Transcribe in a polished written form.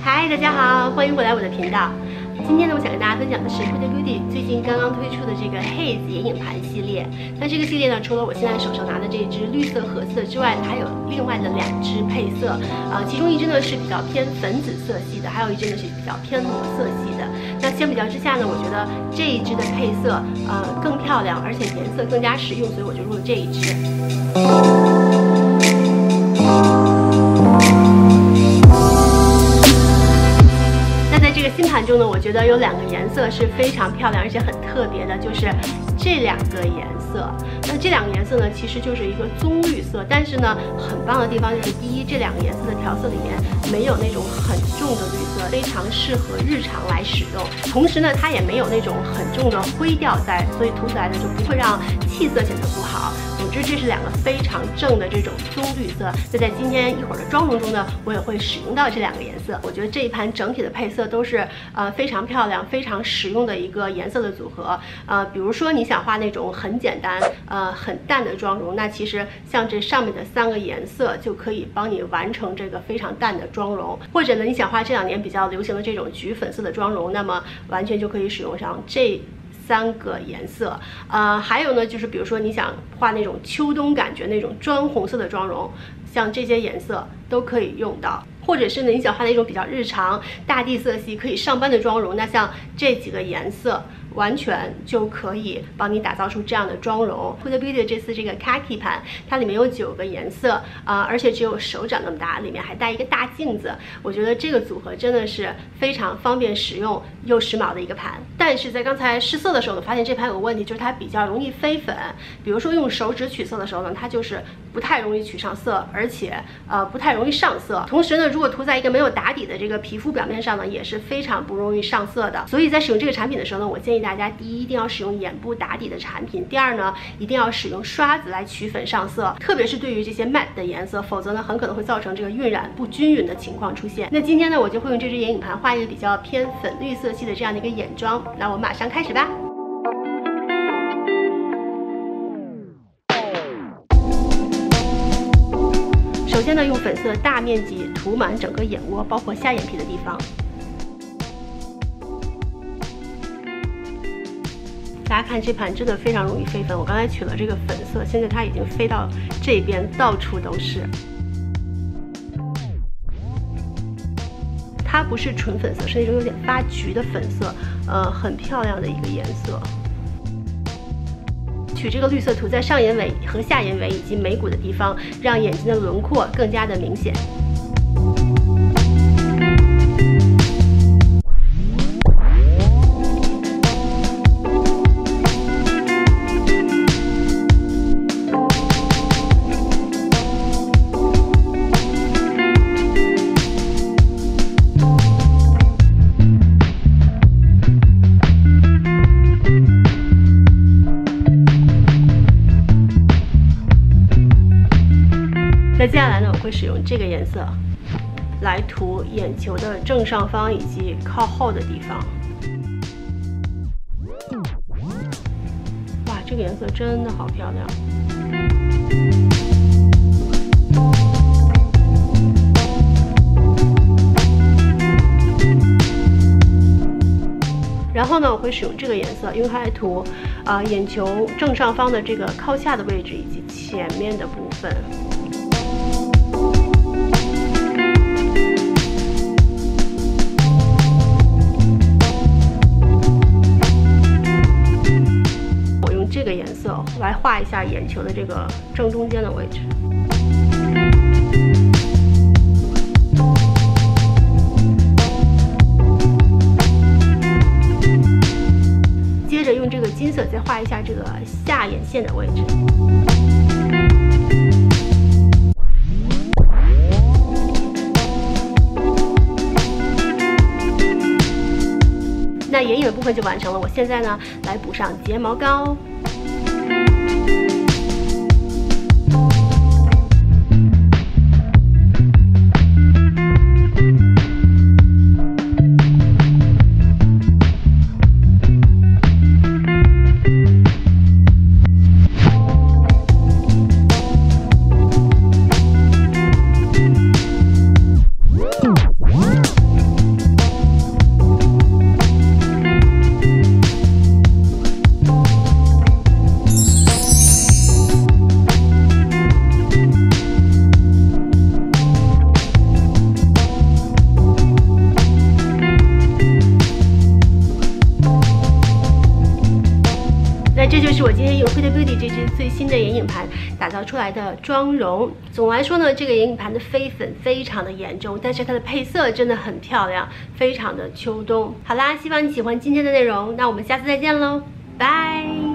嗨，大家好，欢迎回来我的频道。今天呢，我想跟大家分享的是 Huda Beauty 最近刚刚推出的这个 Haze 眼影盘系列。那这个系列呢，除了我现在手上拿的这支绿色盒子之外，还有另外的2支配色。其中一支呢是比较偏粉紫色系的，还有一支呢是比较偏裸色系的。那相比较之下呢，我觉得这一支的配色更漂亮，而且颜色更加实用，所以我就用了这一支。这个新盘中呢，我觉得有2个颜色是非常漂亮而且很特别的，就是这2个颜色。那这2个颜色呢，其实就是一个棕绿色，但是呢，很棒的地方就是第一，这2个颜色的调色里面没有那种很重的绿色，非常适合日常来使用。同时呢，它也没有那种很重的灰调在，所以涂起来呢就不会让气色显得不好。总之，这是2个非常正的这种棕绿色。那在今天一会儿的妆容中呢，我也会使用到这2个颜色。我觉得这一盘整体的配色都是非常漂亮、非常实用的一个颜色的组合。比如说你想画那种很简单、很淡的妆容，那其实像这上面的3个颜色就可以帮你完成这个非常淡的妆容。或者呢，你想画这2年比较流行的这种橘粉色的妆容，那么完全就可以使用上这3个颜色。还有呢，就是比如说你想画那种秋冬感觉、那种砖红色的妆容，像这些颜色都可以用到。或者是呢，你想画那种比较日常、大地色系可以上班的妆容，那像这几个颜色完全就可以帮你打造出这样的妆容。Huda Beauty 这次这个 Khaki 盘，它里面有9个颜色而且只有手掌那么大，里面还带一个大镜子。我觉得这个组合真的是非常方便实用又时髦的一个盘。但是在刚才试色的时候呢，发现这盘有个问题，就是它比较容易飞粉。比如说用手指取色的时候呢，它就是不太容易取上色，而且不太容易上色。同时呢，如果涂在一个没有打底的这个皮肤表面上呢，也是非常不容易上色的。所以在使用这个产品的时候呢，我建议大家第一，一定要使用眼部打底的产品；第二呢，一定要使用刷子来取粉上色，特别是对于这些 matte 的颜色，否则呢，很可能会造成这个晕染不均匀的情况出现。那今天呢，我就会用这支眼影盘画一个比较偏粉绿色系的这样的一个眼妆。那我们马上开始吧。首先呢，用粉色大面积涂满整个眼窝，包括下眼皮的地方。大家看这盘真的非常容易飞粉，我刚才取了这个粉色，现在它已经飞到这边，到处都是。它不是纯粉色，是那种有点发橘的粉色，很漂亮的一个颜色。取这个绿色涂在上眼尾和下眼尾以及眉骨的地方，让眼睛的轮廓更加的明显。那接下来呢，我会使用这个颜色来涂眼球的正上方以及靠后的地方。哇，这个颜色真的好漂亮！然后呢，我会使用这个颜色，用它来涂眼球正上方的这个靠下的位置以及前面的部分。这个颜色来画一下眼球的这个正中间的位置。接着用这个金色再画一下这个下眼线的位置。那眼影的部分就完成了，我现在呢来补上睫毛膏。天用 Huda Beauty 这支最新的眼影盘打造出来的妆容。总来说呢，这个眼影盘的飞粉非常的严重，但是它的配色真的很漂亮，非常的秋冬。好啦，希望你喜欢今天的内容，那我们下次再见喽，拜。